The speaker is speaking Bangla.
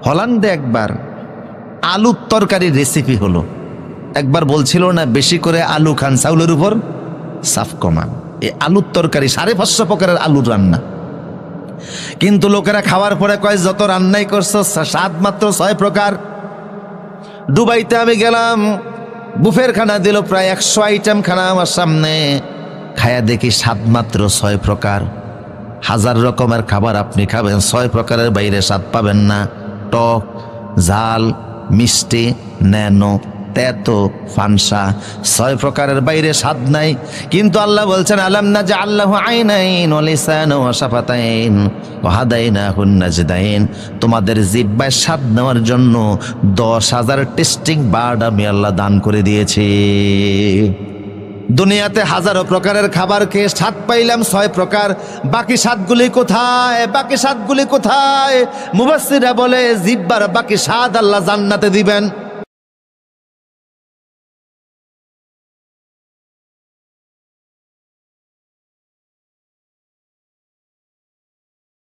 হল্যান্ডে একবার আলুর তরকারির রেসিপি হলো। একবার বলছিল না বেশি করে আলু খান, চাউলের উপর সাফ কমান। এই আলুর তরকারি 550 প্রকারের আলুর রান্না, কিন্তু লোকেরা খাওয়ার পরে কয় যত রান্নাই করছো স্বাদ মাত্র 6 প্রকার। দুবাইতে আমি গেলাম, বুফের খানা দিল প্রায় 100 আইটেম খানা আমার সামনে, খায়া দেখি স্বাদ মাত্র 6 প্রকার। 1000 রকমের খাবার আপনি খাবেন, 6 প্রকারের বাইরে স্বাদ পাবেন না। টক, ঝাল, মিষ্টি, ন্যানো, তেতো, ফানসা, 6 প্রকারের বাইরে স্বাদ নাই। কিন্তু আল্লাহ বলছেন আলাম নাজআল্লাহু আইনাইন ওয়া লিসানান ওয়া শাফাতাইন ওয়া হাদাইনাহুন নাজদাইন। তোমাদের জিহ্বায় স্বাদ নেওয়ার জন্য 10,000 টেস্টিং বার্ড আমি আল্লাহ দান করে দিয়েছি। দুনিয়াতে হাজারো প্রকারের খাবার খেয়ে স্বাদ পাইলাম 6 প্রকার, বাকি স্বাদগুলি কোথায়? বাকি স্বাদগুলি কোথায়? মুফাসসিররা বলে জিহ্বার বাকি স্বাদ আল্লাহ জান্নাতে দিবেন।